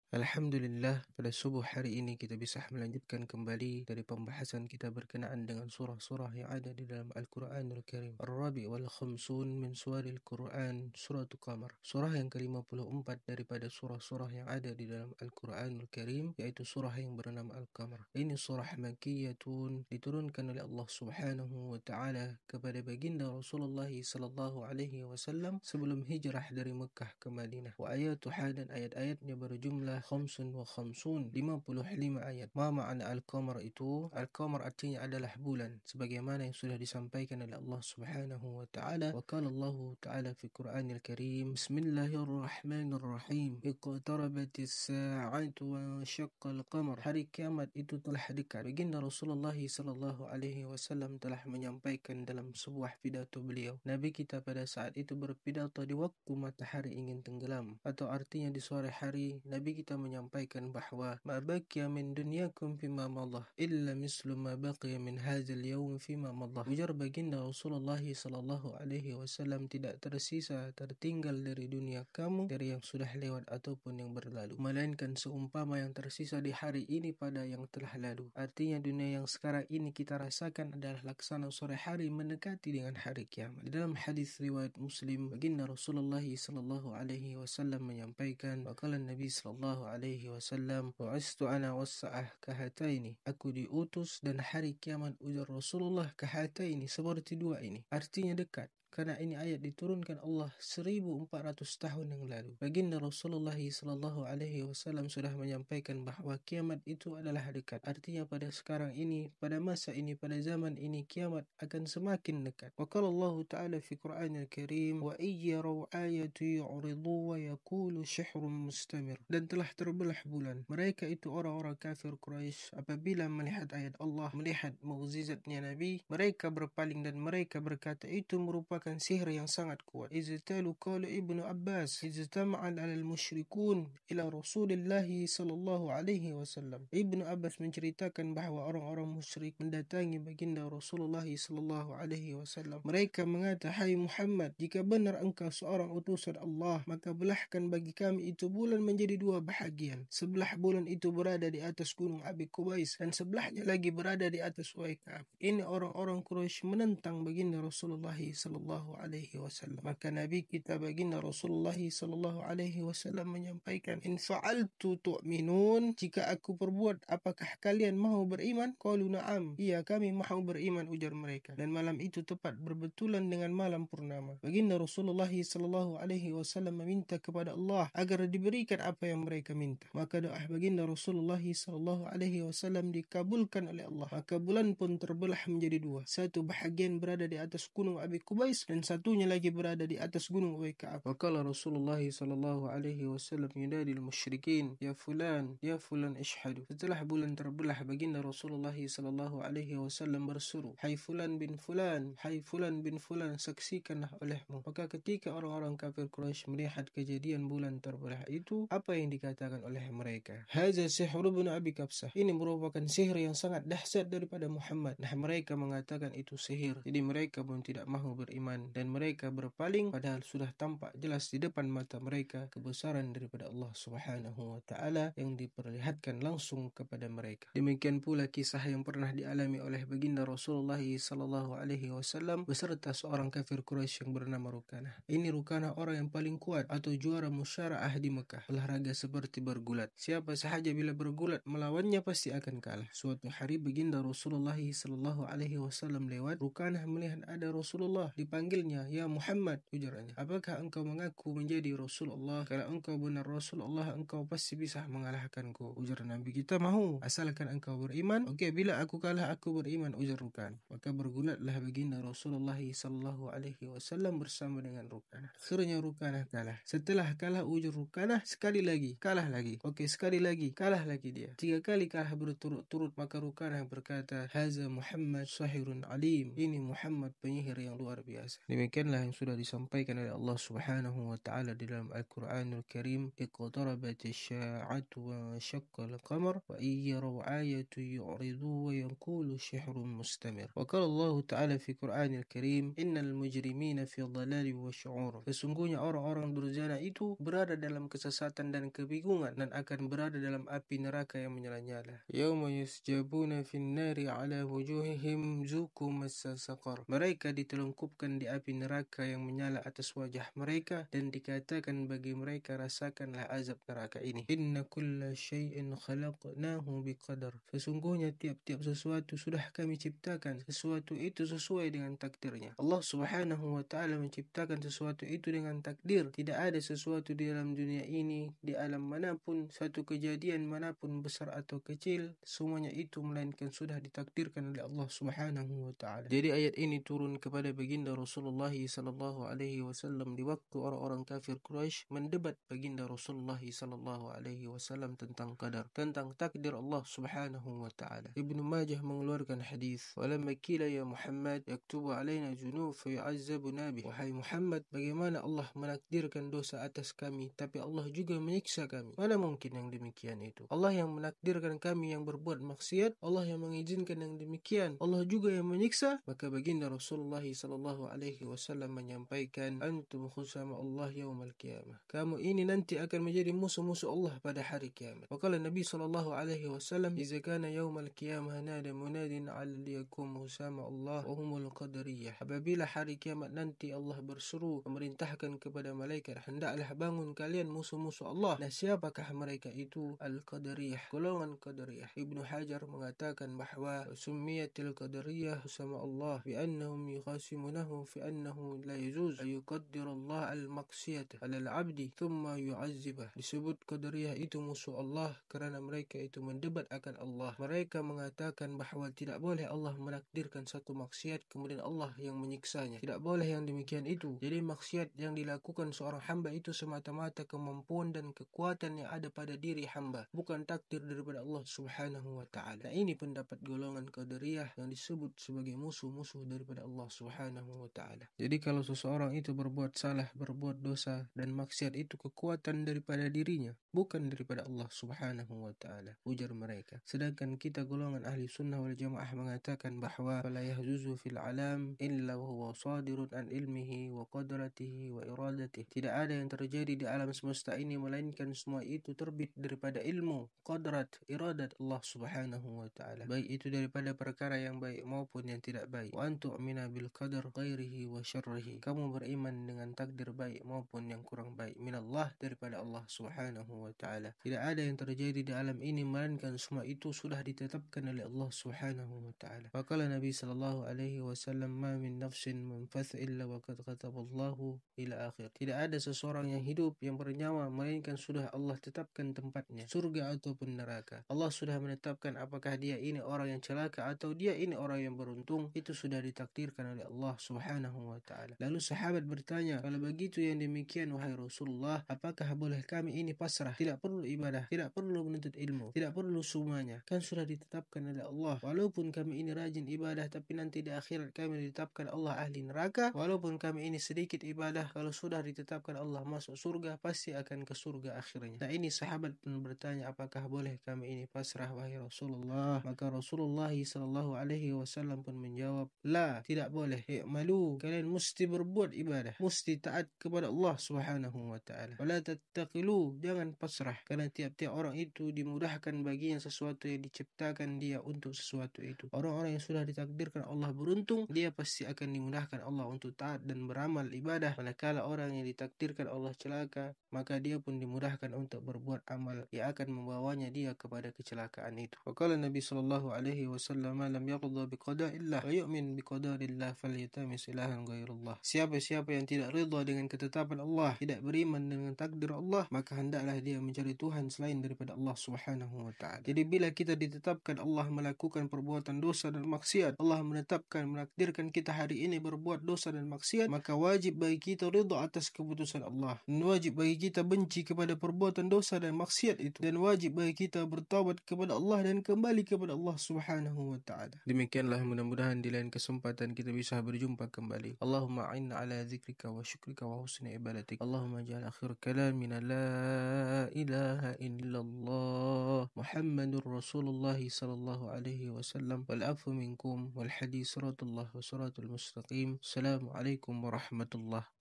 Alhamdulillah, pada subuh hari ini kita bisa melanjutkan kembali dari pembahasan kita berkenaan dengan surah-surah yang ada di dalam Al-Quranul Karim. Ar-Rabi' wal Khamsun min Suwaril Quran, Suratul Qamar. Surah yang ke-54 daripada surah-surah yang ada di dalam Al-Quranul Karim, yaitu surah yang bernama Al-Qamar. Ini surah Makkiyatun, diturunkan oleh Allah Subhanahu wa Ta'ala kepada baginda Rasulullah sallallahu alaihi wasallam sebelum hijrah dari Mekah ke Madinah. Wa ayatuha, dan ayat-ayatnya berjumlah khamsun wa khamsun, 55 ayat. Ma ma'ana al-qamar itu? Al-qamar artinya adalah bulan, sebagaimana yang sudah disampaikan oleh Allah Subhanahu wa Ta'ala. Wa qala Allah Ta'ala fi Qur'anil Karim, Bismillahirrahmanirrahim, iqtarabatis sa'atu wa syaqqal qamar. Hari kiamat itu telah dekat. Baginda Rasulullah sallallahu alaihi wasallam telah menyampaikan dalam sebuah pidato beliau. Nabi kita pada saat itu berpidato di waktu matahari ingin tenggelam, atau artinya di sore hari. Nabi kita menyampaikan bahawa ma baqiya min dunyakum fima madah illa mislu ma baqiya min hadzal yawm fima madah. Ujar baginda Rasulullah sallallahu alaihi wasallam, tidak tersisa tertinggal dari dunia kamu dari yang sudah lewat ataupun yang berlalu, melainkan seumpama yang tersisa di hari ini pada yang telah lalu. Artinya dunia yang sekarang ini kita rasakan adalah laksana sore hari mendekati dengan hari kiamat. Di dalam hadis riwayat Muslim, baginda Rasulullah sallallahu alaihi wasallam menyampaikan, waqala Nabi sallallahu alaihi wasallam, bu'istu ana was-sa'ah kahataini. Aku diutus dan hari kiamat, ujar Rasulullah, kahataini, seperti dua ini. Artinya dekat. Karena ini ayat diturunkan Allah 1400 tahun yang lalu. Baginda Rasulullah sallallahu alaihi wasallam sudah menyampaikan bahawa kiamat itu adalah dekat. Artinya pada sekarang ini, pada masa ini, pada zaman ini, kiamat akan semakin dekat. Wa qala Allah Ta'ala fi Qur'anil Karim, wa iyyaraw ayatu yu'ridu wa yaqulu syihrun mustamir. Dan telah terbelah bulan. Mereka itu orang-orang kafir Quraisy, apabila melihat ayat Allah, melihat mukjizatnya Nabi, mereka berpaling dan mereka berkata itu merupakan sihir yang sangat kuat. Iztalu qala Ibnu Abbas, ijtama'al 'alal musyrikun ila Rasulillah sallallahu alaihi wasallam. Ibnu Abbas menceritakan bahawa orang-orang musyrik mendatangi baginda Rasulullah sallallahu alaihi wasallam. Mereka mengata, hai Muhammad, jika benar engkau seorang utusan Allah, maka belahkan bagi kami itu bulan menjadi dua bahagian. Sebelah bulan itu berada di atas gunung Abi Qubais dan sebelahnya lagi berada di atas Wadi Ka'ab. Ini orang-orang Quraisy menentang baginda Rasulullah sallallahu alaihi wasallam. Maka Nabi kita baginda Rasulullah sallallahu alaihi wasallam menyampaikan, in fa'altu tu'minun, jika aku perbuat apakah kalian mahu beriman? Qalu na'am, iya kami mahu beriman, ujar mereka. Dan malam itu tepat berbetulan dengan malam purnama. Baginda Rasulullah sallallahu alaihi wasallam meminta kepada Allah agar diberikan apa yang mereka minta. Maka doa baginda Rasulullah sallallahu alaihi wasallam dikabulkan oleh Allah. Maka bulan pun terbelah menjadi dua. Satu bahagian berada di atas gunung Abi Qubais dan satunya lagi berada di atas gunung Wadi Ka'ab. Waqala Rasulullah sallallahu alaihi wasallam yunadil musyrikin, ya fulan ishhadu. Setelah bulan terbelah, baginda Rasulullah sallallahu alaihi wasallam berseru, hai fulan bin fulan, hai fulan bin fulan, saksikanlah olehmu. Maka ketika orang-orang kafir Quraisy melihat kejadian bulan terbelah itu, apa yang dikatakan oleh mereka? Hadza sihru bin Abi Kabsah. Ini merupakan sihir yang sangat dahsyat daripada Muhammad. Nah, mereka mengatakan itu sihir. Jadi mereka pun tidak mahu beriman dan mereka berpaling, padahal sudah tampak jelas di depan mata mereka kebesaran daripada Allah Subhanahu wa Ta'ala yang diperlihatkan langsung kepada mereka. Demikian pula kisah yang pernah dialami oleh baginda Rasulullah sallallahu alaihi wasallam beserta seorang kafir Quraisy yang bernama Rukanah. Ini Rukanah orang yang paling kuat atau juara musyara'ah di Mekah. Olahraga seperti bergulat. Siapa sahaja bila bergulat melawannya pasti akan kalah. Suatu hari baginda Rasulullah sallallahu alaihi wasallam lewat. Rukanah melihat ada Rasulullah, dipanggilnya, ya Muhammad, ujarnya. Apakah engkau mengaku menjadi Rasulullah? Kalau engkau benar Rasulullah, engkau pasti bisa mengalahkanku. Ujar Nabi kita, mahu, asalkan engkau beriman. Okey, bila aku kalah aku beriman, ujar Rukanah. Maka bergulatlah baginda Rasulullah sallallahu alaihi wasallam bersama dengan Rukanah. Akhirnya Rukanah kalah. Setelah kalah, ujar Rukanah, sekali lagi kalah lagi. Okey, sekali lagi kalah lagi dia. 3 kali kalah berturut-turut. Maka Rukanah berkata, haza Muhammad sahirun alim. Ini Muhammad penyihir yang luar biasa. bahasa. Demikianlah yang sudah disampaikan oleh Allah Subhanahu wa taala di dalam Al-Qur'anul Karim, iqtarabatis sya'atu wa syaqqal qamar wa iyyaraw ayatu yu'ridu wa yaqulu syihrun mustamir. Wa qala Allah taala fi Qur'anil Karim, innal mujrimina fi dhalalin wa syu'ur. Sesungguhnya orang-orang durjana itu berada dalam kesesatan dan kebingungan dan akan berada dalam api neraka yang menyala-nyala. Yauma yusjabuna fin nari ala wujuhihim zuqu massa saqar. Mereka ditelungkupkan di api neraka yang menyala atas wajah mereka dan dikatakan bagi mereka, rasakanlah azab neraka ini. Inna kulla syai'in khalaqnahu biqadar. Sesungguhnya tiap-tiap sesuatu sudah kami ciptakan, sesuatu itu sesuai dengan takdirnya. Allah Subhanahu wa taala menciptakan sesuatu itu dengan takdir. Tidak ada sesuatu di dalam dunia ini, di alam manapun, satu kejadian manapun besar atau kecil, semuanya itu melainkan sudah ditakdirkan oleh Allah Subhanahu wa taala. Jadi ayat ini turun kepada baginda Rasulullah sallallahu alaihi wasallam di waktu orang-orang kafir Quraisy mendebat baginda Rasulullah sallallahu alaihi wasallam tentang qadar, tentang takdir Allah Subhanahu wa taala. Ibnu Majah mengeluarkan hadis, "Walamma qila ya Muhammad yaktubu alaina junub fa yu'azzabuna bih." Wahai Muhammad, bagaimana Allah menakdirkan dosa atas kami tapi Allah juga menyiksa kami? Mana mungkin yang demikian itu? Allah yang menakdirkan kami yang berbuat maksiat, Allah yang mengizinkan yang demikian, Allah juga yang menyiksa. Maka baginda Rasulullah sallallahu alaihi wasallam menyampaikan, antum khusama Allah yaumal qiyamah. Kamu ini nanti akan menjadi musuh-musuh Allah pada hari kiamat. Maka Nabi sallallahu alaihi wasallam, "Idza kana yaumal qiyamah nada munadin 'ala liyakum husama Allah wa humul qadariyah." Apabila hari kiamat nanti Allah berseru memerintahkan kepada malaikat, hendaklah bangun kalian musuh-musuh Allah. Nah, siapakah mereka itu? Al-Qadariyah, golongan Qadariyah. Ibnu Hajar mengatakan bahawa summiyatil Qadariyah sama Allah bi'annahum yuqasimunahu fi annahu la yajuz ayuqaddir Allah al-maqsiyata 'ala al-'abdi thumma yu'azzibah. Disebut Qadariyah itu musuh Allah kerana mereka itu mendebat akan Allah. Mereka mengatakan bahawa tidak boleh Allah menakdirkan satu maksiat kemudian Allah yang menyiksanya. Tidak boleh yang demikian itu. Jadi maksiat yang dilakukan seorang hamba itu semata-mata kemampuan dan kekuatan yang ada pada diri hamba, bukan takdir daripada Allah Subhanahu wa taala. Nah, ini pendapat golongan Qadariyah yang disebut sebagai musuh-musuh daripada Allah Subhanahu wa taala. Jadi kalau seseorang itu berbuat salah, berbuat dosa dan maksiat itu kekuatan daripada dirinya, bukan daripada Allah Subhanahu wa taala, ujar mereka. Sedangkan kita golongan ahli sunnah wal jamaah mengatakan bahawa fala yahzuzu fil alam illa huwa sadirun an ilmihi wa qadratihi wa iradatihi. Tidak ada yang terjadi di alam semesta ini melainkan semua itu terbit daripada ilmu, qadrat, iradat Allah Subhanahu wa taala, baik itu daripada perkara yang baik maupun yang tidak baik. Wa antu'mina bil qadar ghairihi wa syarrihi. Kamu beriman dengan takdir baik maupun yang kurang baik minallah, daripada Allah Subhanahu wa taala. Tidak ada yang terjadi di alam ini melainkan semua itu sudah ditetapkan oleh Allah Subhanahu wa taala. Faqala Nabi sallallahu alaihi wasallam, ma min nafsin manfath illa wa qad kataballahu ila akhir. Tidak ada seseorang yang hidup yang bernyawa melainkan sudah Allah tetapkan tempatnya, surga ataupun neraka. Allah sudah menetapkan apakah dia ini orang yang celaka atau dia ini orang yang beruntung. Itu sudah ditakdirkan oleh Allah Subhanahu wa taala. Lalu sahabat bertanya, kalau begitu yang demikian wahai Rasulullah, apakah boleh kami ini pasrah, tidak perlu ibadah, tidak perlu menuntut ilmu, tidak perlu semuanya, kan sudah ditetapkan oleh Allah. Walaupun kami ini rajin ibadah tapi nanti di akhirat kami ditetapkan Allah ahli neraka. Walaupun kami ini sedikit ibadah, kalau sudah ditetapkan Allah masuk surga, pasti akan ke surga akhirnya. Nah, ini sahabat pun bertanya, apakah boleh kami ini pasrah wahai Rasulullah? Maka Rasulullah sallallahu alaihi wasallam pun menjawab, la, tidak boleh. I'malu, kalian mesti berbuat ibadah, mesti taat kepada Allah Subhanahu wa taala. Wala tattaqilu, jangan pasrah, kerana tiap-tiap orang itu dimudahkan baginya sesuatu yang diciptakan dia untuk sesuatu itu. Orang-orang yang sudah ditakdirkan Allah beruntung, dia pasti akan dimudahkan Allah untuk taat dan beramal ibadah. Manakala orang yang ditakdirkan Allah celaka, maka dia pun dimudahkan untuk berbuat amal yang akan membawanya dia kepada kecelakaan itu. Waqala Nabi sallallahu alaihi wasallam, lam yaqda biqada'illah wa yu'min biqadarillah falyatamis ilahan ghairullah. Siapa-siapa yang tidak ridha dengan ketetapan Allah, tidak beriman dengan takdir Allah, maka hendaklah dia mencari Tuhan selain daripada Allah Subhanahu wa taala. Jadi bila kita ditetapkan Allah melakukan perbuatan dosa dan maksiat, Allah menetapkan, menakdirkan kita hari ini berbuat dosa dan maksiat, maka wajib bagi kita ridha atas keputusan Allah, dan wajib bagi kita benci kepada perbuatan dosa dan maksiat itu, dan wajib bagi kita bertaubat kepada Allah dan kembali kepada Allah Subhanahu wa taala. Demikianlah, mudah-mudahan di lain kesempatan kita bisa berjumpa kembali. Allahumma a'inna ala dzikrika wa syukrika wa husni ibadatik. Allahumma ja'al akhir kalamina la ilaha illallah Muhammadur Rasulullah sallallahu alaihi wasallam wal afu minkum wal hadis suratullah wa suratul mustaqim. Assalamualaikum warahmatullahi